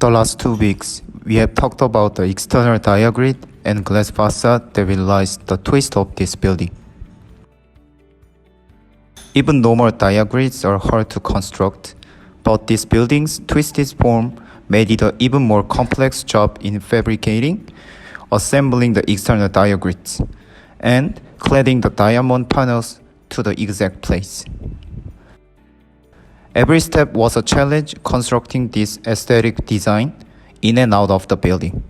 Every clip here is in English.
the last 2 weeks, we have talked about the external diagrid and glass facade that realize the twist of this building. Even normal diagrids are hard to construct, but this building's twisted form made it an even more complex job in fabricating, assembling the external diagrids, and cladding the diamond panels to the exact place. Every step was a challenge constructing this aesthetic design in and out of the building.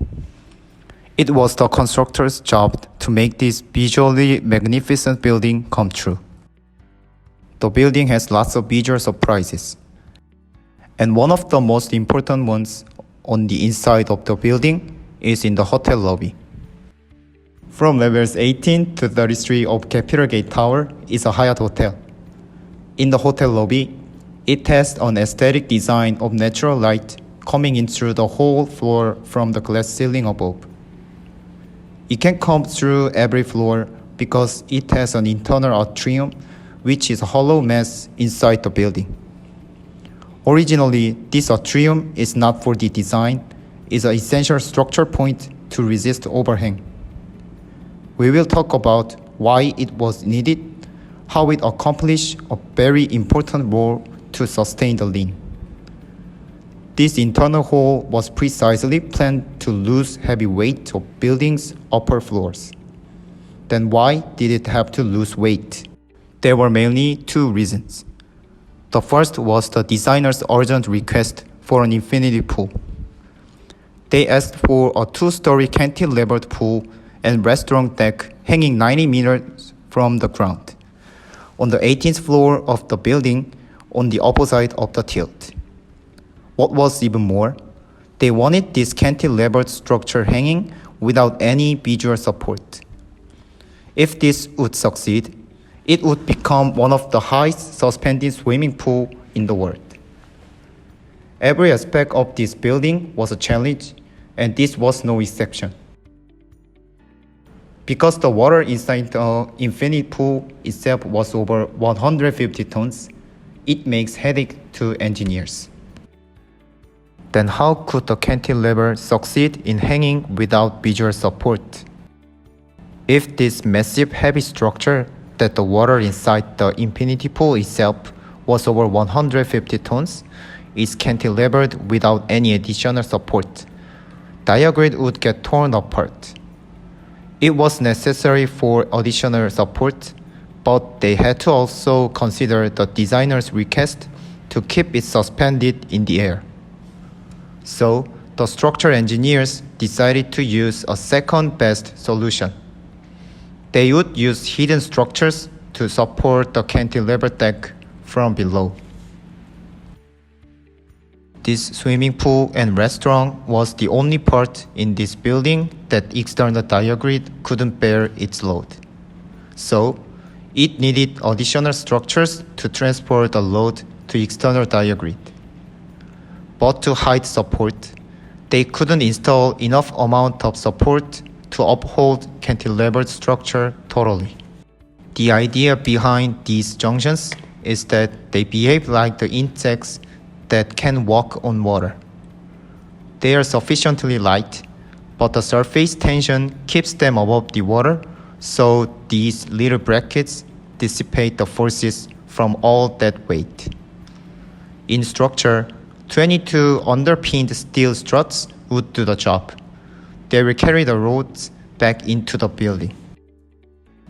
It was the constructor's job to make this visually magnificent building come true. The building has lots of visual surprises, and one of the most important ones on the inside of the building is in the hotel lobby. From levels 18 to 33 of Capitol Gate Tower is a Hyatt hotel. In the hotel lobby, it has an aesthetic design of natural light coming in through the whole floor from the glass ceiling above. It can come through every floor because it has an internal atrium, which is a hollow mass inside the building. Originally, this atrium is not for the design, it's an essential structure point to resist overhang. We will talk about why it was needed, how it accomplished a very important role to sustain the lean. This internal hole was precisely planned to lose heavy weight of building's upper floors. Then why did it have to lose weight? There were mainly two reasons. The first was the designer's urgent request for an infinity pool. They asked for a 2-story cantilevered pool and restaurant deck hanging 90 meters from the ground, on the 18th floor of the building, on the opposite of the tilt. What was even more, they wanted this cantilevered structure hanging without any visual support. If this would succeed, it would become one of the highest suspended swimming pools in the world. Every aspect of this building was a challenge, and this was no exception. Because the water inside the infinite pool itself was over 150 tons, it makes headache to engineers. Then how could the cantilever succeed in hanging without visual support? If this massive heavy structure that the water inside the infinity pool itself was over 150 tons is cantilevered without any additional support, diagrid would get torn apart. It was necessary for additional support, but they had to also consider the designer's request to keep it suspended in the air. So, the structural engineers decided to use a second best solution. They would use hidden structures to support the cantilever deck from below. This swimming pool and restaurant was the only part in this building that external diagrid couldn't bear its load. So, it needed additional structures to transport the load to external diagrid. But to hide support, they couldn't install enough amount of support to uphold cantilevered structure totally. The idea behind these junctions is that they behave like the insects that can walk on water. They are sufficiently light, but the surface tension keeps them above the water, so these little brackets dissipate the forces from all that weight. In structure, 22 underpinned steel struts would do the job. They will carry the rods back into the building.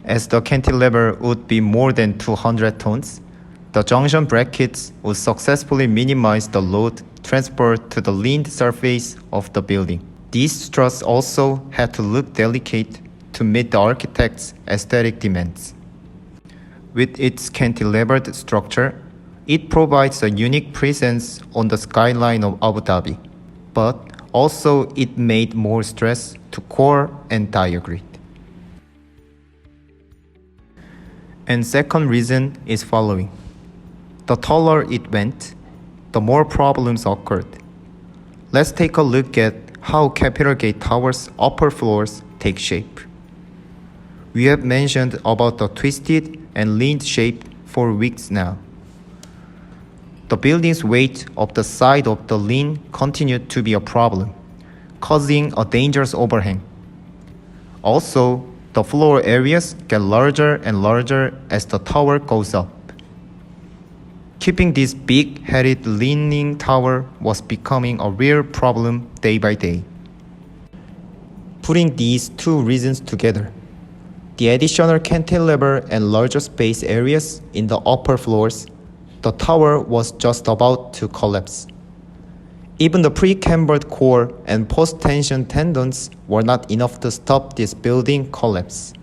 As the cantilever would be more than 200 tons, the junction brackets would successfully minimize the load transferred to the leaned surface of the building. These struts also had to look delicate to meet the architect's aesthetic demands. With its cantilevered structure, it provides a unique presence on the skyline of Abu Dhabi, but also it made more stress to core and diagrid. And second reason is following. The taller it went, the more problems occurred. Let's take a look at how Capitol Gate Tower's upper floors take shape. We have mentioned about the twisted and leaned shape for weeks now. The building's weight of the side of the lean continued to be a problem, causing a dangerous overhang. Also, the floor areas get larger and larger as the tower goes up. Keeping this big-headed leaning tower was becoming a real problem day by day. Putting these two reasons together, the additional cantilever and larger space areas in the upper floors, the tower was just about to collapse. Even the pre-cambered core and post-tension tendons were not enough to stop this building collapse.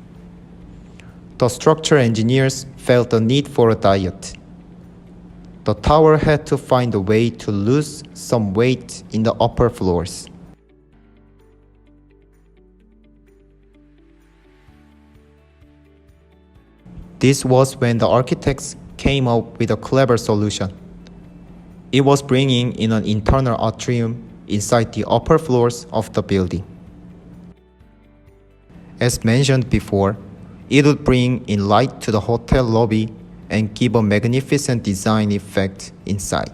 The structural engineers felt the need for a diet. The tower had to find a way to lose some weight in the upper floors. This was when the architects came up with a clever solution. It was bringing in an internal atrium inside the upper floors of the building. As mentioned before, it would bring in light to the hotel lobby and give a magnificent design effect inside.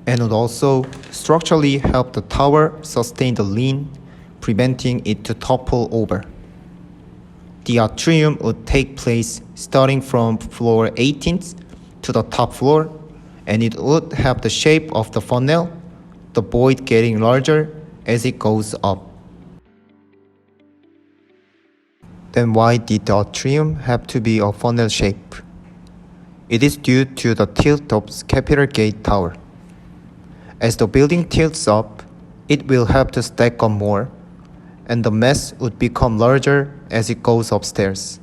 And would also structurally help the tower sustain the lean, preventing it to topple over. The atrium would take place starting from floor 18th to the top floor, and it would have the shape of the funnel, the void getting larger as it goes up. Then why did the atrium have to be a funnel shape? It is due to the tilt of Capitol Gate Tower. As the building tilts up, it will have to stack up more, and the mass would become larger as it goes upstairs.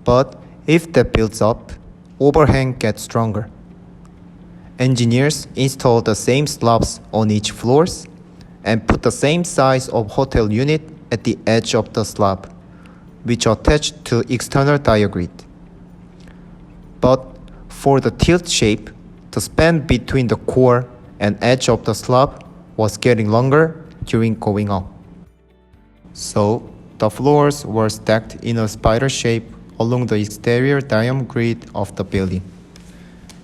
But if that builds up, overhang gets stronger. Engineers install the same slabs on each floors and put the same size of hotel unit at the edge of the slab, which are attached to external diagrid. But for the tilt shape, the span between the core and edge of the slab was getting longer during going up. So, the floors were stacked in a spiral shape along the exterior diameter grid of the building.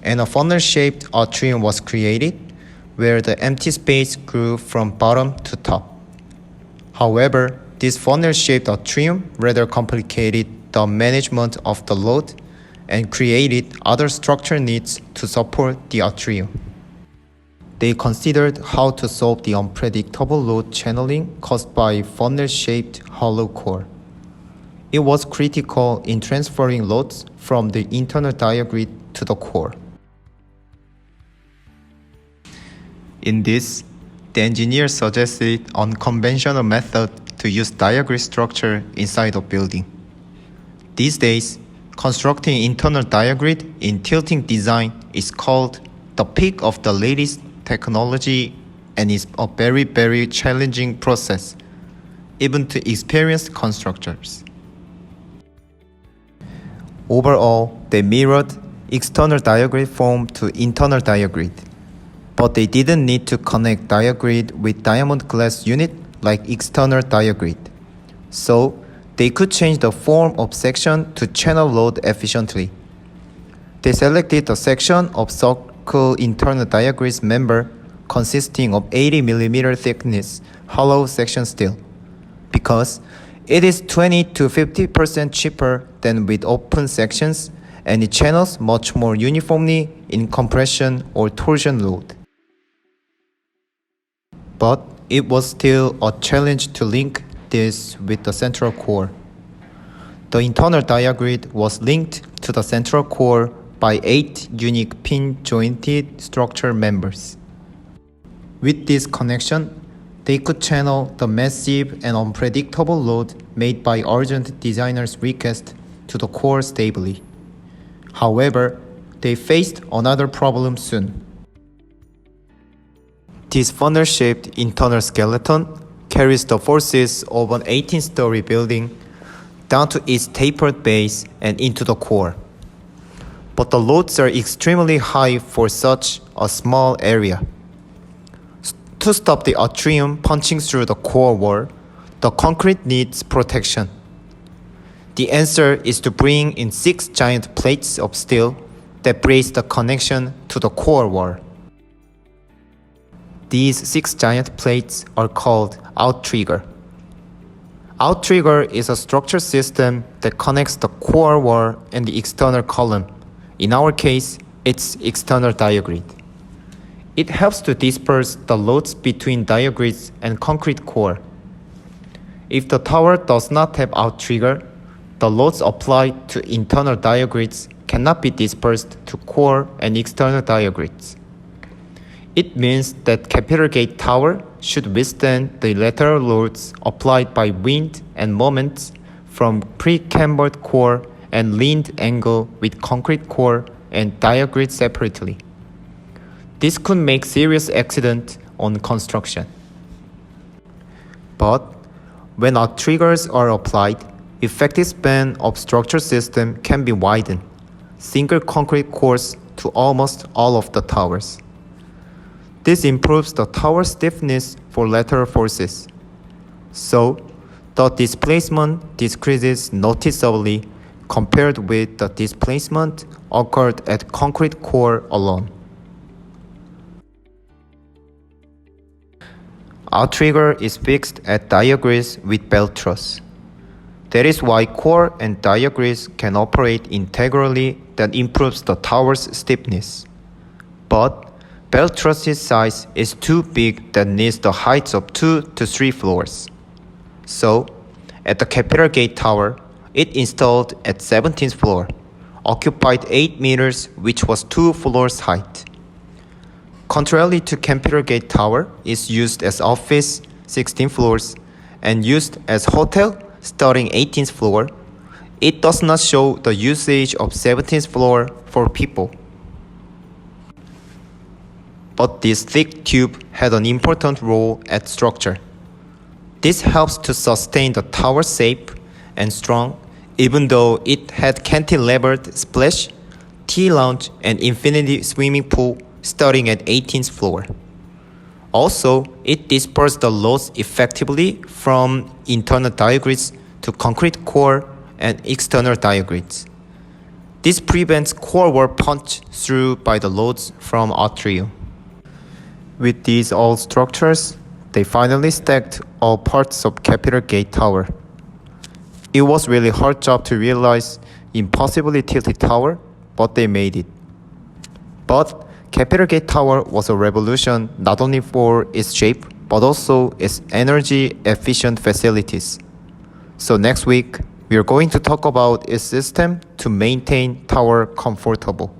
And a funnel-shaped atrium was created, where the empty space grew from bottom to top. However, this funnel-shaped atrium rather complicated the management of the load and created other structural needs to support the atrium. They considered how to solve the unpredictable load channeling caused by funnel-shaped hollow core. It was critical in transferring loads from the internal diagrid to the core. In this, the engineers suggested an unconventional method to use diagrid structure inside a building. These days, constructing internal diagrid in tilting design is called the peak of the latest technology and is a very, very challenging process, even to experienced constructors. Overall, they mirrored external diagrid foam to internal diagrid, but they didn't need to connect diagrid with diamond glass unit like external diagrid. So, they could change the form of section to channel load efficiently. They selected a section of circle internal diagrid member consisting of 80 mm thickness hollow section steel, because it is 20 to 50% cheaper than with open sections, and it channels much more uniformly in compression or torsion load. But it was still a challenge to link this with the central core. The internal diagrid was linked to the central core by 8 unique pin-jointed structure members. With this connection, they could channel the massive and unpredictable load made by urgent designers' request to the core stably. However, they faced another problem soon. This funnel-shaped internal skeleton carries the forces of an 18-story building down to its tapered base and into the core. But the loads are extremely high for such a small area. To stop the atrium punching through the core wall, the concrete needs protection. The answer is to bring in 6 giant plates of steel that breaks the connection to the core wall. These 6 giant plates are called outrigger. Outrigger is a structure system that connects the core wall and the external column. In our case, it's external diagrid. It helps to disperse the loads between diagrids and concrete core. If the tower does not have outrigger, the loads applied to internal diagrids cannot be dispersed to core and external diagrids. It means that capital gate tower should withstand the lateral loads applied by wind and moments from pre-cambered core and leaned angle with concrete core and diagrid separately. This could make serious accident on construction. But when outriggers are applied, effective span of structure system can be widened, single concrete cores to almost all of the towers. This improves the tower stiffness for lateral forces. So, the displacement decreases noticeably compared with the displacement occurred at concrete core alone. Outrigger is fixed at diagrids with belt truss. That is why core and diagrids can operate integrally that improves the tower's stiffness. But belt truss's size is too big that needs the heights of 2 to 3 floors. So, at the capital gate tower, it installed at 17th floor, occupied 8 meters, which was 2 floors height. Contrarily to capital gate tower, is used as office 16 floors and used as hotel starting 18th floor. It does not show the usage of 17th floor for people. But this thick tube had an important role at structure. This helps to sustain the tower safe and strong, even though it had cantilevered splash, T-lounge, and infinity swimming pool starting at 18th floor. Also, it dispersed the loads effectively from internal diagrids to concrete core and external diagrids. This prevents core wall punch through by the loads from atrium. With these all structures, they finally stacked all parts of capital gate tower. It was really hard job to realize impossibly tilted tower, but they made it. But capital gate tower was a revolution not only for its shape, but also its energy efficient facilities. So next week, we are going to talk about its system to maintain tower comfortable.